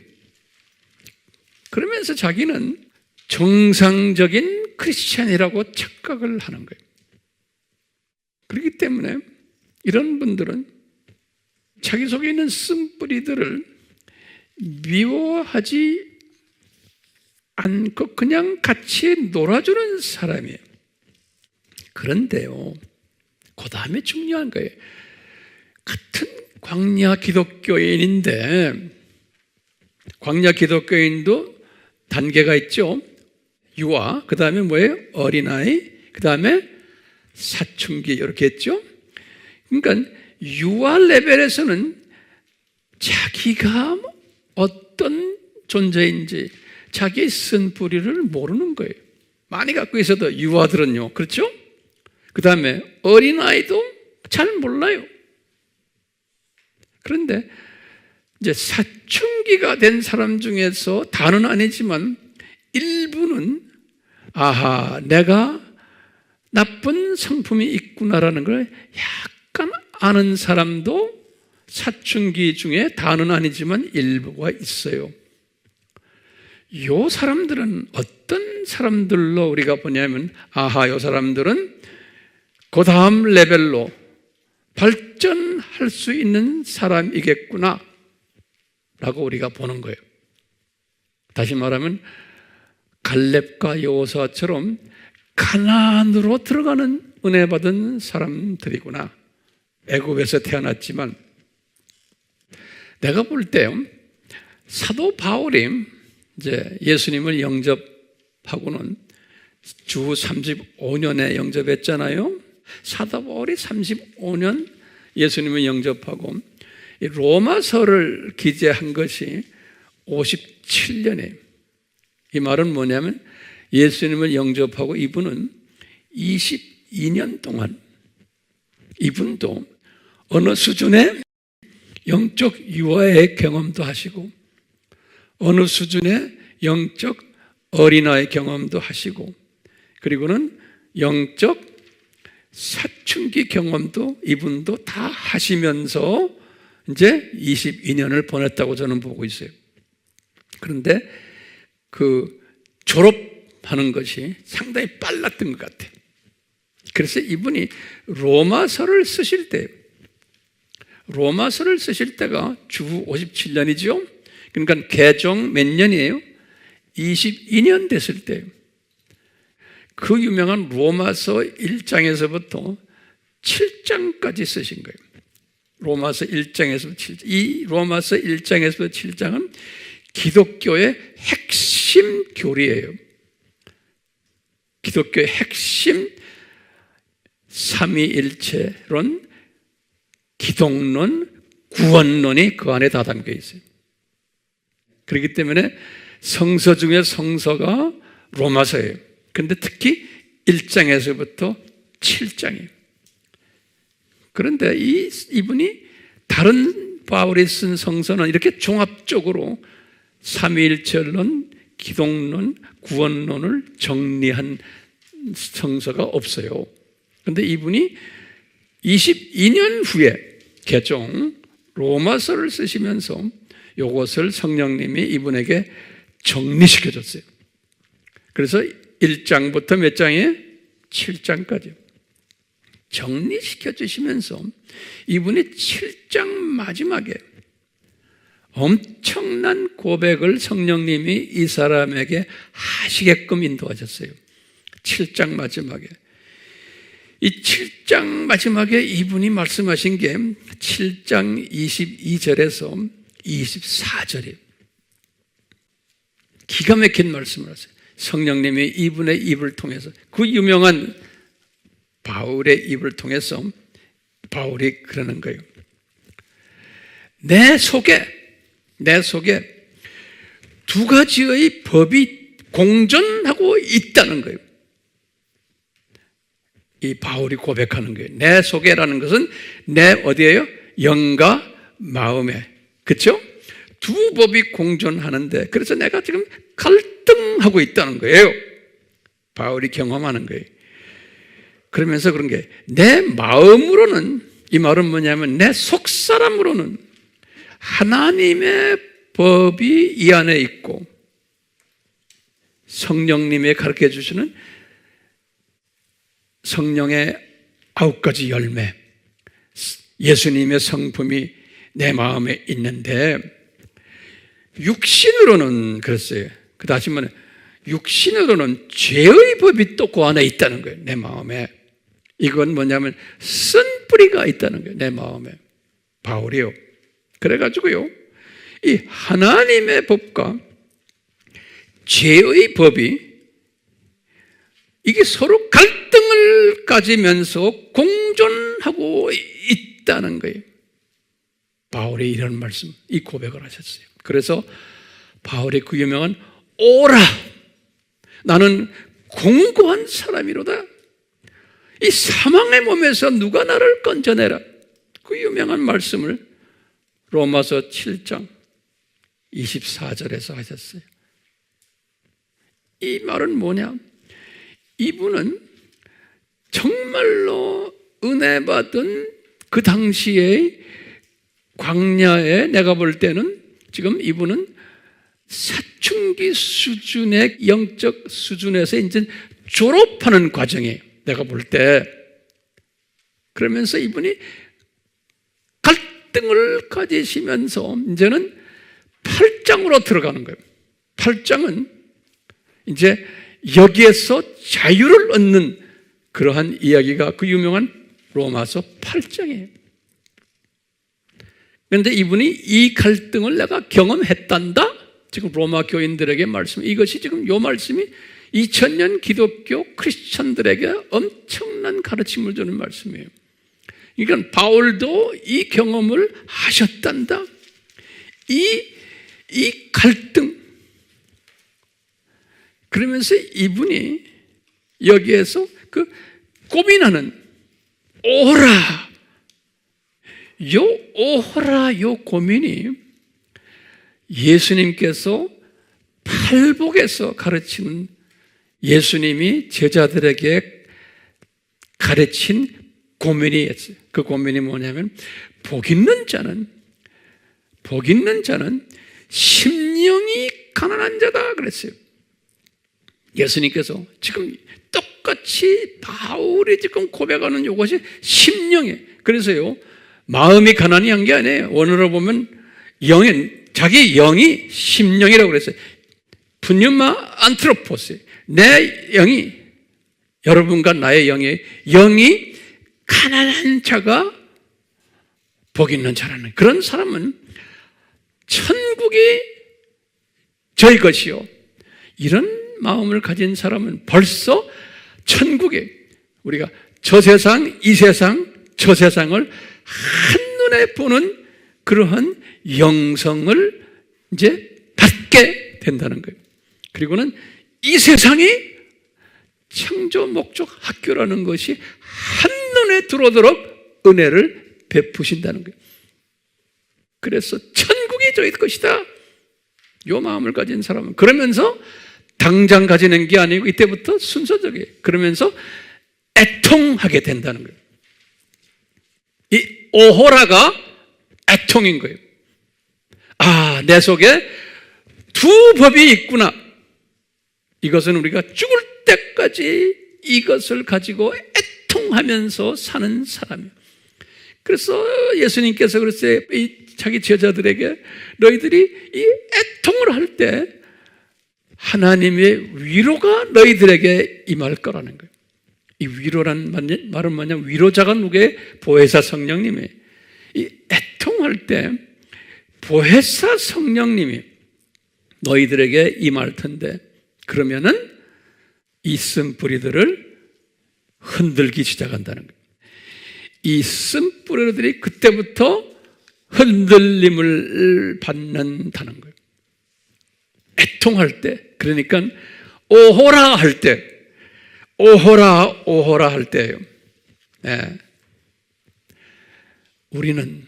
그러면서 자기는 정상적인 크리스찬이라고 착각을 하는 거예요. 그렇기 때문에 이런 분들은 자기 속에 있는 쓴뿌리들을 미워하지 않고 그냥 같이 놀아주는 사람이에요. 그런데요, 그 다음에 중요한 거예요. 같은 광야 기독교인인데 광야 기독교인도 단계가 있죠. 유아, 그 다음에 뭐예요? 어린아이, 그 다음에 사춘기 이렇게 했죠. 그러니까 유아 레벨에서는 자기가 어떤 존재인지 자기의 쓴뿌리를 모르는 거예요. 많이 갖고 있어도 유아들은요, 그렇죠? 그 다음에 어린아이도 잘 몰라요. 그런데 이제 사춘기가 된 사람 중에서 다는 아니지만 일부는 아하, 내가 나쁜 성품이 있구나라는 걸 약간 아는 사람도 사춘기 중에 다는 아니지만 일부가 있어요. 이 사람들은 어떤 사람들로 우리가 보냐면 아하, 이 사람들은 그 다음 레벨로 발전할 수 있는 사람이겠구나 라고 우리가 보는 거예요. 다시 말하면 갈렙과 여호수아처럼 가나안으로 들어가는 은혜 받은 사람들이구나. 애굽에서 태어났지만 내가 볼 때 사도 바울이 이제 예수님을 영접하고는 주 35년에 영접했잖아요. 사도 바울이 35년 예수님을 영접하고 로마서를 기재한 것이 57년이에요. 이 말은 뭐냐면 예수님을 영접하고 이분은 22년 동안 이분도 어느 수준의 영적 유아의 경험도 하시고 어느 수준의 영적 어린아이의 경험도 하시고 그리고는 영적 사춘기 경험도 이분도 다 하시면서 이제 22년을 보냈다고 저는 보고 있어요. 그런데 그 졸업하는 것이 상당히 빨랐던 것 같아요. 그래서 이분이 로마서를 쓰실 때가 주 57년이죠. 그러니까 개정 몇 년이에요? 22년 됐을 때예요. 그 유명한 로마서 1장에서부터 7장까지 쓰신 거예요. 로마서 1장에서 7장. 이 로마서 1장에서 7장은 기독교의 핵심 교리예요. 기독교의 핵심 삼위일체론, 기독론, 구원론이 그 안에 다 담겨 있어요. 그렇기 때문에 성서 중에 성서가 로마서예요. 그런데 특히 1장에서부터 7장이에요. 그런데 이분이 다른 바울이 쓴 성서는 이렇게 종합적으로 삼위일체론, 기독론, 구원론을 정리한 성서가 없어요. 그런데 이분이 22년 후에 개종 로마서를 쓰시면서 이것을 성령님이 이분에게 정리시켜줬어요. 그래서 1장부터 몇 장에? 7장까지 정리시켜 주시면서 이분이 7장 마지막에 엄청난 고백을 성령님이 이 사람에게 하시게끔 인도하셨어요. 7장 마지막에. 이 7장 마지막에 이분이 말씀하신 게 7장 22절에서 24절이에요. 기가 막힌 말씀을 하세요. 성령님이 이분의 입을 통해서, 그 유명한 바울의 입을 통해서 바울이 그러는 거예요. 내 속에 두 가지의 법이 공존하고 있다는 거예요. 이 바울이 고백하는 거예요. 내 속에라는 것은 내 어디예요? 영과 마음에. 그렇죠? 두 법이 공존하는데 그래서 내가 지금 갈등하고 있다는 거예요. 바울이 경험하는 거예요. 그러면서 그런 게 내 마음으로는, 이 말은 뭐냐면 내 속사람으로는 하나님의 법이 이 안에 있고 성령님이 가르쳐 주시는 성령의 9가지 열매, 예수님의 성품이 내 마음에 있는데 육신으로는 그랬어요. 다시 말해 육신으로는 죄의 법이 또 그 안에 있다는 거예요. 내 마음에. 이건 뭐냐면 쓴뿌리가 있다는 거예요. 내 마음에. 바울이요. 그래가지고요, 이 하나님의 법과 죄의 법이 이게 서로 갈등을 가지면서 공존하고 있다는 거예요. 바울이 이런 말씀, 이 고백을 하셨어요. 그래서 바울의 그 유명한 오라, 나는 공고한 사람이로다. 이 사망의 몸에서 누가 나를 건져내라. 그 유명한 말씀을 로마서 7장 24절에서 하셨어요. 이 말은 뭐냐? 이분은 정말로 은혜 받은 그 당시에 광야에 내가 볼 때는 지금 이분은 사춘기 수준의 영적 수준에서 이제 졸업하는 과정이에요. 내가 볼 때. 그러면서 이분이 갈등을 가지시면서 이제는 8장으로 들어가는 거예요. 8장은 이제 여기에서 자유를 얻는 그러한 이야기가 그 유명한 로마서 8장이에요. 그런데 이분이 이 갈등을 내가 경험했단다? 지금 로마 교인들에게 말씀, 이것이 지금 요 말씀이 2000년 기독교 크리스천들에게 엄청난 가르침을 주는 말씀이에요. 그러니까 바울도 이 경험을 하셨단다. 이 갈등. 그러면서 이분이 여기에서 그 고민하는 오호라. 요 고민이 예수님께서 팔복에서 가르치는 예수님이 제자들에게 가르친 고민이었어요. 그 고민이 뭐냐면 복 있는 자는 심령이 가난한 자다 그랬어요. 예수님께서 지금 똑같이 바울이 지금 고백하는 이것이 심령이에요. 그래서요, 마음이 가난한 게 아니에요. 원어로 보면 자기 영이 심령이라고 그랬어요. 푸뉴마 안트로포스. 내 영이, 여러분과 나의 영이 가난한 자가 복 있는 자라는, 그런 사람은 천국이 저희 것이요. 이런 마음을 가진 사람은 벌써 천국에, 우리가 저 세상, 이 세상, 저 세상을 한눈에 보는 그러한 영성을 이제 받게 된다는 거예요. 그리고는 이 세상이 창조 목적 학교라는 것이 한눈에 들어오도록 은혜를 베푸신다는 거예요. 그래서 천국이 저희 것이다. 요 마음을 가진 사람은, 그러면서 당장 가지는 게 아니고 이때부터 순서적이에요. 그러면서 애통하게 된다는 거예요. 이 오호라가 애통인 거예요. 아, 내 속에 두 법이 있구나. 이것은 우리가 죽을 때까지 이것을 가지고 애통하면서 사는 사람이에요. 그래서 예수님께서 그랬어요. 자기 제자들에게 너희들이 이 애통을 할 때 하나님의 위로가 너희들에게 임할 거라는 거예요. 이 위로란 말은 뭐냐면 위로자가 누구예요? 보혜사 성령님이에요. 이 애통할 때 보혜사 성령님이 너희들에게 임할 텐데, 그러면은 이 쓴뿌리들을 흔들기 시작한다는 거예요. 이 쓴뿌리들이 그때부터 흔들림을 받는다는 거예요. 애통할 때, 그러니까 오호라 할 때, 오호라 할 때예요. 네. 우리는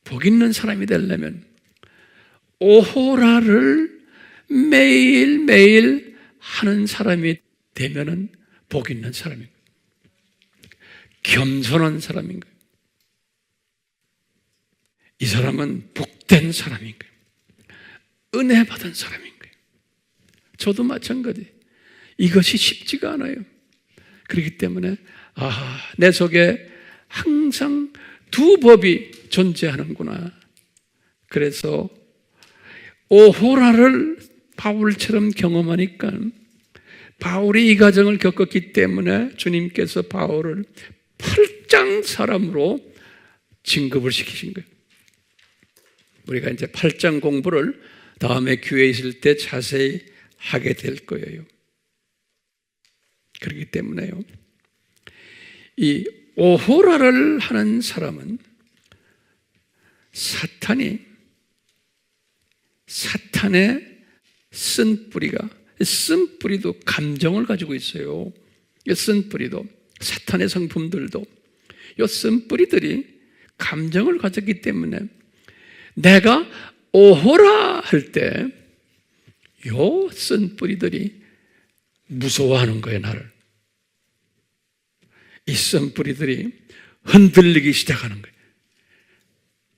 복 있는 사람이 되려면 오호라를 매일매일 하는 사람이 되면은 복 있는 사람인 거예요. 겸손한 사람인 거예요. 이 사람은 복된 사람인 거예요. 은혜 받은 사람인 거예요. 저도 마찬가지. 이것이 쉽지가 않아요. 그렇기 때문에 내 속에 항상 두 법이 존재하는구나. 그래서 오호라를 바울처럼 경험하니까, 바울이 이 과정을 겪었기 때문에 주님께서 바울을 8장 사람으로 진급을 시키신 거예요. 우리가 이제 8장 공부를 다음에 교회에 있을 때 자세히 하게 될 거예요. 그렇기 때문에요, 이 오호라를 하는 사람은 사탄의 쓴뿌리도 감정을 가지고 있어요. 쓴뿌리도. 사탄의 성품들도 이 쓴뿌리들이 감정을 가졌기 때문에 내가 오호라 할 때 이 쓴뿌리들이 무서워하는 거예요, 나를. 이 쓴뿌리들이 흔들리기 시작하는 거예요.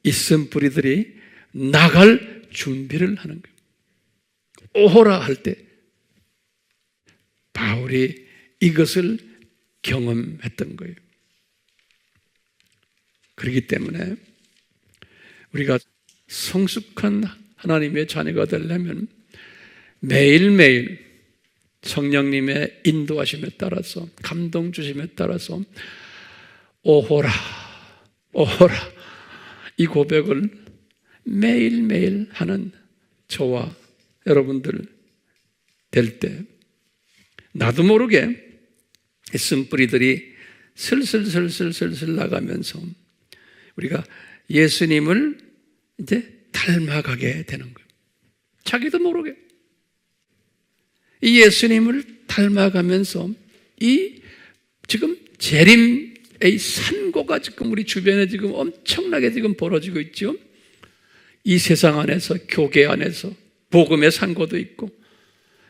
이 쓴뿌리들이 나갈 준비를 하는 거예요. 오호라 할 때 바울이 이것을 경험했던 거예요. 그렇기 때문에 우리가 성숙한 하나님의 자녀가 되려면 매일매일 성령님의 인도하심에 따라서, 감동 주심에 따라서 오호라, 오호라 이 고백을 매일매일 하는 저와 여러분들 될 때 나도 모르게 쓴뿌리들이 슬슬 나가면서 우리가 예수님을 이제 닮아가게 되는 거예요. 자기도 모르게 이 예수님을 닮아가면서 이 지금 재림의 산고가 지금 우리 주변에 지금 엄청나게 지금 벌어지고 있죠. 이 세상 안에서, 교계 안에서 복음의 산고도 있고,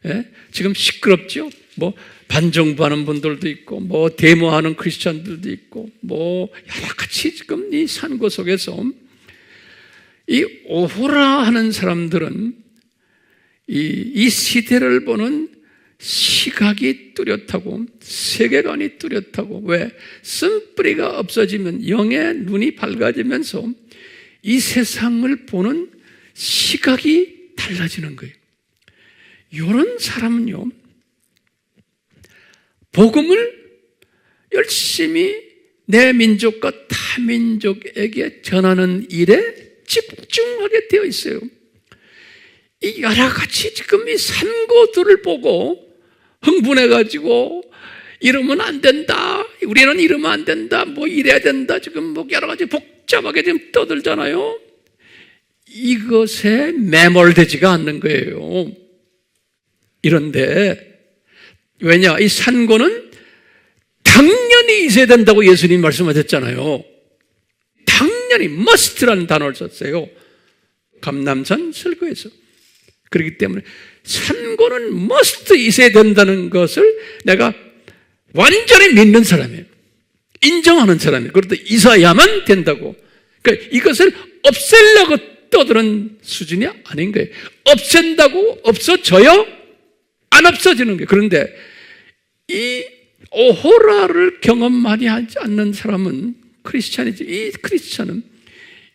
예? 지금 시끄럽죠. 뭐 반정부하는 분들도 있고, 뭐 데모하는 크리스천들도 있고, 뭐 여러 가지 지금 이 산고 속에서 이 오호라 하는 사람들은 이 시대를 보는 시각이 뚜렷하고 세계관이 뚜렷하고, 왜? 쓴뿌리가 없어지면 영의 눈이 밝아지면서 이 세상을 보는 시각이 달라지는 거예요. 이런 사람은요, 복음을 열심히 내 민족과 타민족에게 전하는 일에 집중하게 되어 있어요. 이 여러 가지 지금 이 산고들을 보고 흥분해가지고 이러면 안 된다, 우리는 이러면 안 된다, 뭐 이래야 된다, 지금 뭐 여러 가지 복잡하게 지금 떠들잖아요. 이것에 매몰되지가 않는 거예요. 이런데 왜냐? 이 산고는 당연히 있어야 된다고 예수님 말씀하셨잖아요. 당연히 must라는 단어를 썼어요. 감람산 설교에서. 그렇기 때문에 산고는 must 있어야 된다는 것을 내가 완전히 믿는 사람이에요. 인정하는 사람이에요. 그런데 있어야만 된다고. 그러니까 이것을 없애려고 떠드는 수준이 아닌 거예요. 없앤다고 없어져요? 안 없어지는 거예요. 그런데 이 오호라를 경험 많이 하지 않는 사람은 크리스찬이지. 이 크리스찬은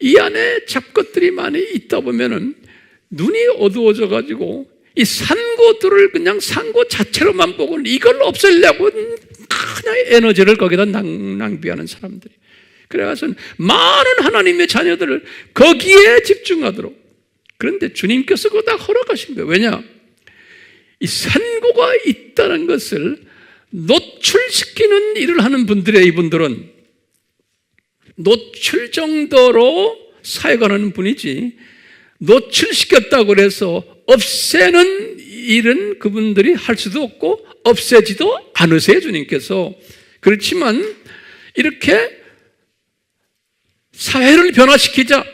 이 안에 잡것들이 많이 있다 보면은 눈이 어두워져 가지고 이 산고들을 그냥 산고 자체로만 보고 이걸 없애려고 그냥 에너지를 거기다 낭비하는 사람들이. 그래서 많은 하나님의 자녀들을 거기에 집중하도록. 그런데 주님께서 그거 다 허락하신 거예요. 왜냐? 이 산고가 있다는 것을 노출시키는 일을 하는 분들의, 이분들은 노출 정도로 사역하는 분이지, 노출시켰다고 해서 없애는 일은 그분들이 할 수도 없고 없애지도 않으세요, 주님께서. 그렇지만 이렇게 사회를 변화시키자,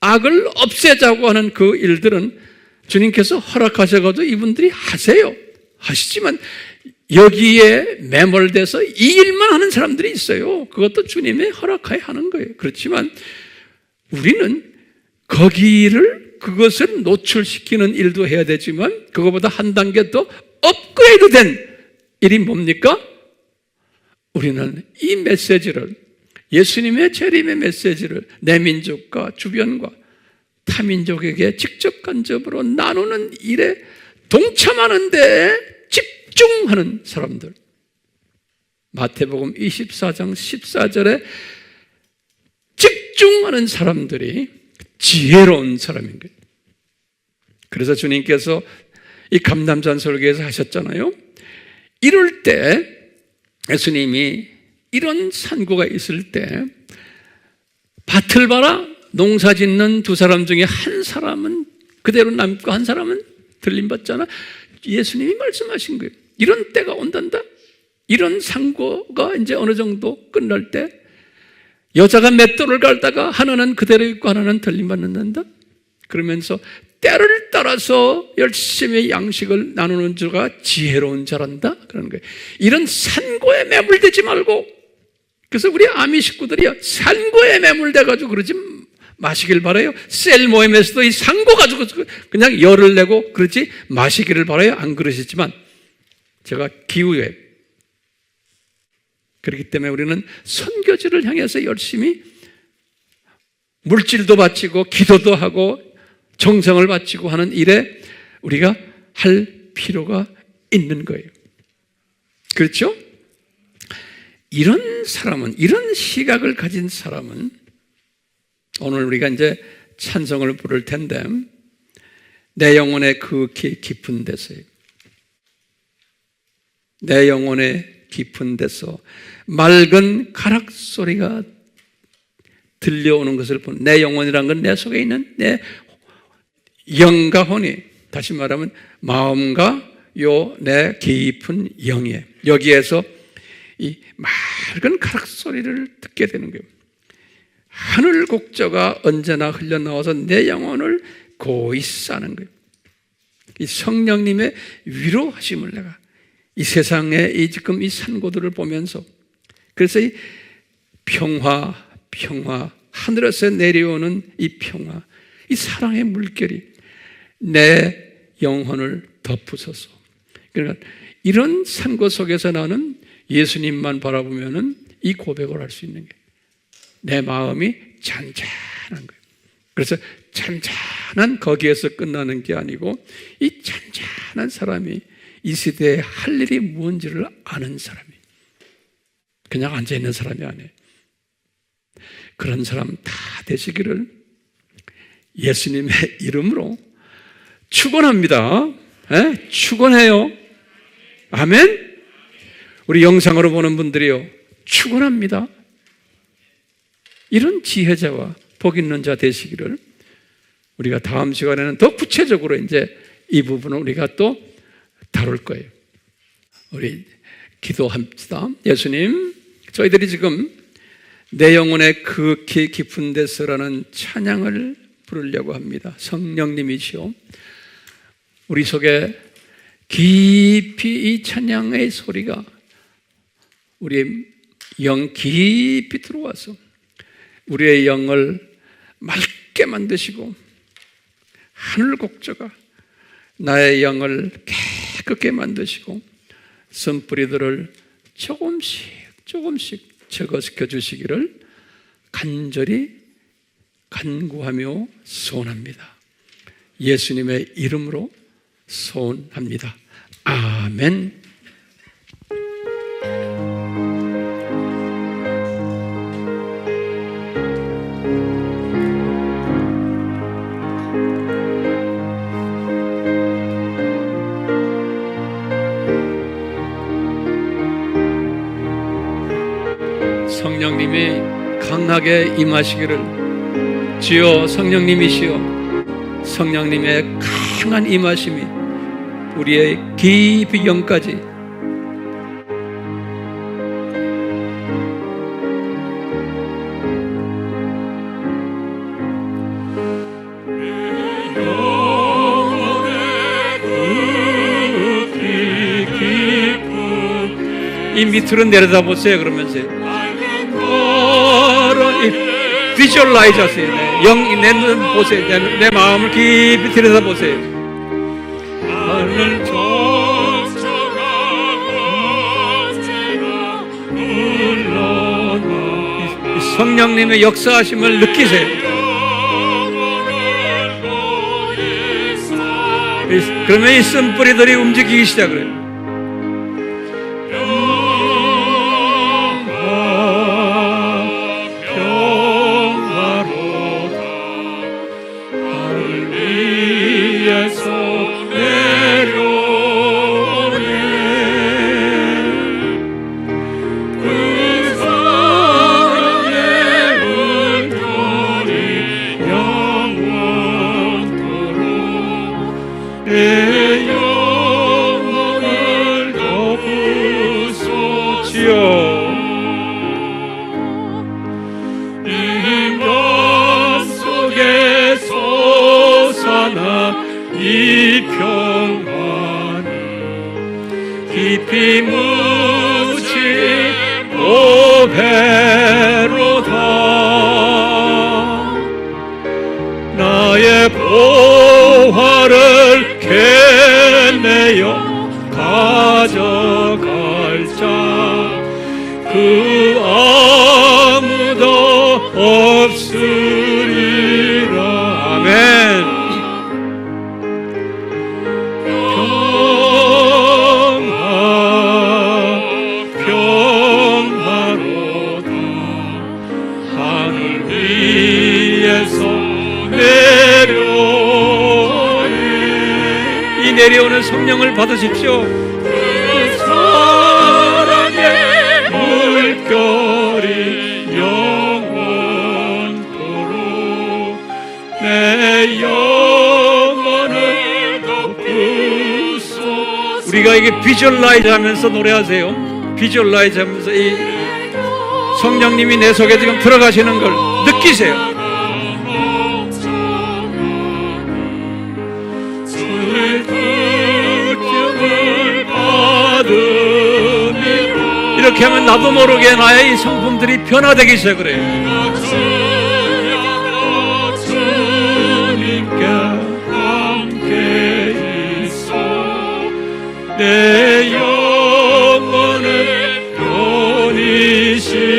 악을 없애자고 하는 그 일들은 주님께서 허락하셔가지고 이분들이 하세요. 하시지만 여기에 매몰돼서 이 일만 하는 사람들이 있어요. 그것도 주님의 허락하에 하는 거예요. 그렇지만 우리는 거기를, 그것을 노출시키는 일도 해야 되지만 그거보다 한 단계 더 업그레이드 된 일이 뭡니까? 우리는 이 메시지를, 예수님의 재림의 메시지를 내 민족과 주변과 타민족에게 직접 간접으로 나누는 일에 동참하는 데 집중하는 사람들. 마태복음 24장 14절에 집중하는 사람들이 지혜로운 사람인 거예요. 그래서 주님께서 이 감람산 설교에서 하셨잖아요. 이럴 때 예수님이 이런 산고가 있을 때 밭을 봐라, 농사 짓는 두 사람 중에 한 사람은 그대로 남고 한 사람은 들림받잖아. 예수님이 말씀하신 거예요. 이런 때가 온단다. 이런 상고가 이제 어느 정도 끝날 때 여자가 맷돌을 갈다가 하나는 그대로 있고 하나는 들림받는다. 그러면서 때를 따라서 열심히 양식을 나누는 자가 지혜로운 자란다. 그런 거예요. 이런 산고에 매몰되지 말고, 그래서 우리 아미 식구들이요, 산고에 매몰돼가지고 그러지 마시길 바라요. 셀 모임에서도 이 산고 가지고 그냥 열을 내고 그러지 마시기를 바라요. 안 그러시지만 제가 기후에 그렇기 때문에 우리는 선교지를 향해서 열심히 물질도 바치고 기도도 하고 정성을 바치고 하는 일에 우리가 할 필요가 있는 거예요. 그렇죠? 이런 사람은, 이런 시각을 가진 사람은 오늘 우리가 이제 찬송을 부를 텐데, 내 영혼의 그 깊은 데서요, 내 영혼의 깊은 데서 맑은 가락 소리가 들려오는 것을 본, 내 영혼이란 건 내 속에 있는 내 영과 혼이, 다시 말하면 마음과 요 내 깊은 영이에요. 여기에서 이 맑은 가락 소리를 듣게 되는 거예요. 하늘 곡조가 언제나 흘러나와서 내 영혼을 고이 싸는 거예요. 이 성령님의 위로하심을 내가 이 세상에 지금 이 산고들을 보면서, 그래서 이 평화, 하늘에서 내려오는 이 평화, 이 사랑의 물결이 내 영혼을 덮으소서. 그러니까 이런 산고 속에서 나는 예수님만 바라보면은 이 고백을 할 수 있는 게, 내 마음이 잔잔한 거예요. 그래서 잔잔한 거기에서 끝나는 게 아니고, 이 잔잔한 사람이 이 시대에 할 일이 무엇인지를 아는 사람이, 그냥 앉아있는 사람이 아니에요. 그런 사람 다 되시기를 예수님의 이름으로 축원합니다. 축원해요. 아멘. 우리 영상으로 보는 분들이요, 축원합니다. 이런 지혜자와 복 있는 자 되시기를 우리가 다음 시간에는 더 구체적으로 이제 이 부분을 우리가 또 다룰 거예요. 우리 기도합시다. 예수님, 저희들이 지금 내 영혼의 그 깊은 데서라는 찬양을 부르려고 합니다. 성령님이시오, 우리 속에 깊이 이 찬양의 소리가 우리 영 깊이 들어와서 우리의 영을 맑게 만드시고, 하늘 곡조가 나의 영을 깨끗게 만드시고 쓴뿌리들을 조금씩 제거시켜 주시기를 간절히 간구하며 소원합니다. 예수님의 이름으로 소원합니다. 아멘. 성령님이 강하게 임하시기를, 주여 성령님이시여, 성령님의 강한 임하심이 우리의 깊이 영까지 이 밑으로 내려다보세요. 그러면서 비주얼라이즈 하세요. 내 눈 보세요. 내 마음을 깊이 들여다보세요. 하늘 성령님의 역사하심을 느끼세요. 그러면 이 쓴뿌리들이 움직이기 시작해요. 내 영혼을 덮으소서. 비 묻지 오배로다. 나의 보화를 캐내어 가져갈 자 그 아무도 없으리라. 아멘. 평화로다. 하늘 위에서 내려오네. 이 내려오는 성령을 받으십시오. 물결이 영원토록 내 영혼을 덮으소서. 우리가 이게 비주얼라이즈 하면서 노래하세요. 비주얼라이즈 하면서 이 성령님이 내 속에 지금 들어가시는 걸 느끼세요. 이렇게 하면 나도 모르게 나의 이 성품들이 변화되기 시작을 해요. 주님께 함께 있어 내 영혼을 돌리시네.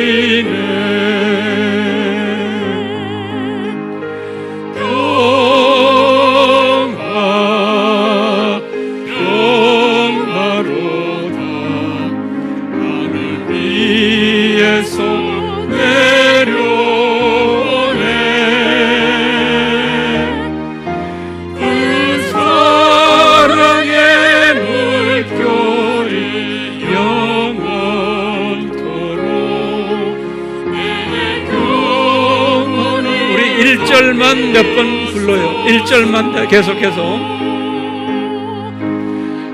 몇 번 불러요. 1절만 계속해서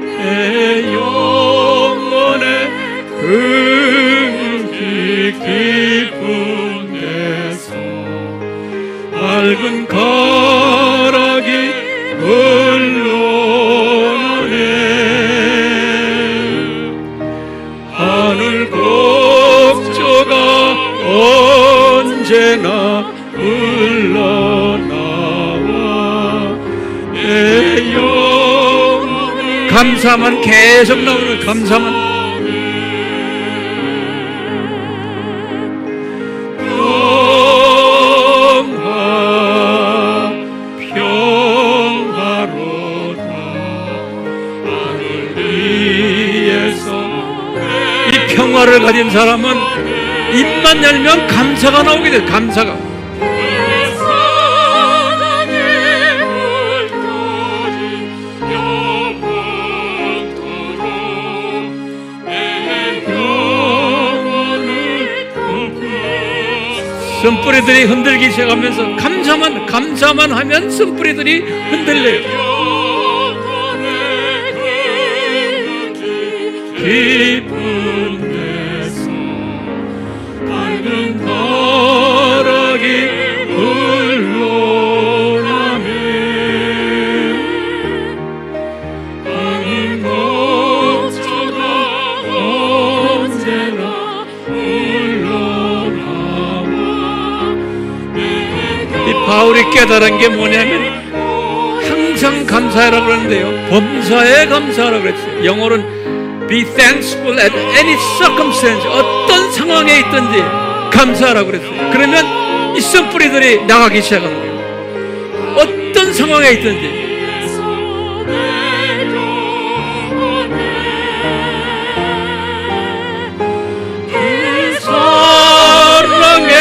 내 영혼의 깊은 데서 맑은 가락이 흘러나네. 하늘 곡조가 언제나 감사만 계속 나오는 감사만. 평화로다. 하늘 위에서 이 평화를 가진 사람은 입만 열면 감사가 나오게 돼요. 감사가. 쓴뿌리들이 흔들기 시작하면서 감사만 하면 쓴뿌리들이 흔들려요. 깊은 데서 맑은 가락이 흘러나네. 하늘 곡조가 언제나 바울이 깨달은 게 뭐냐면 항상 감사하라 그러는데요. 범사에 감사하라 그랬어요. 영어로는 be thankful at any circumstance. 어떤 상황에 있든지 감사하라 그랬어요. 그러면 이 쓴뿌리들이 나가기 시작하는 거예요. 어떤 상황에 있든지. 사랑의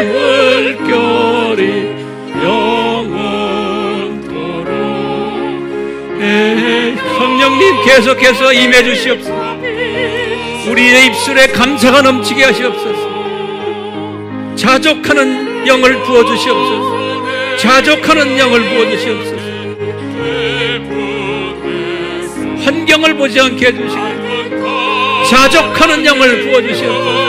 물결이 성령님 계속해서 임해 주시옵소서. 우리의 입술에 감사가 넘치게 하시옵소서. 자족하는 영을 부어주시옵소서. 자족하는 영을 부어주시옵소서. 환경을 보지 않게 해주시고 자족하는 영을 부어주시옵소서.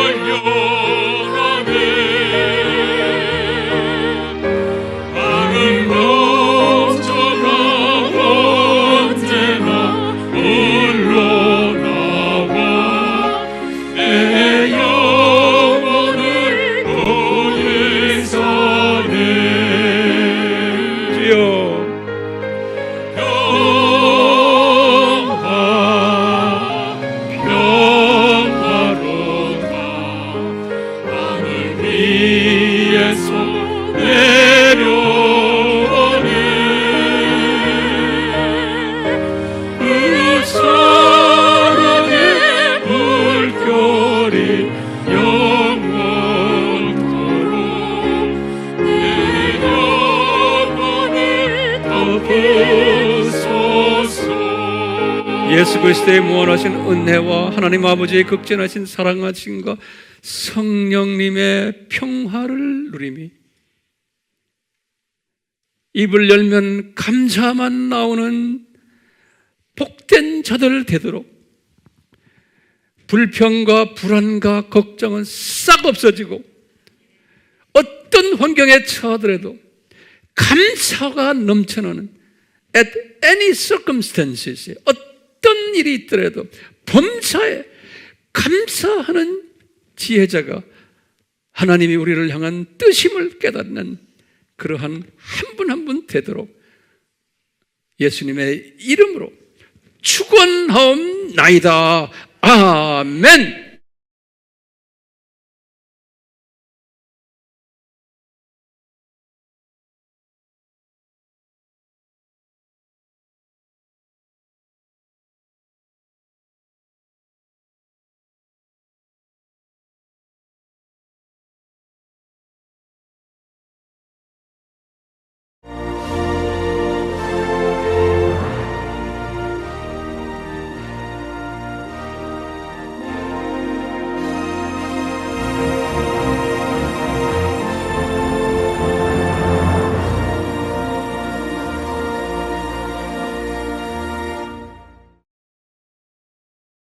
예수 그리스도의 무한하신 은혜와 하나님 아버지의 극진하신 사랑하심과 성령님의 평화를 누리미 입을 열면 감사만 나오는 복된 자들 되도록 불평과 불안과 걱정은 싹 없어지고 어떤 환경에 처하더라도 감사가 넘쳐나는 at any circumstances 어떤 일이 있더라도 범사에 감사하는 지혜자가 하나님이 우리를 향한 뜻임을 깨닫는 그러한 한 분 한 분 되도록 예수님의 이름으로 축원하옵나이다. 아멘.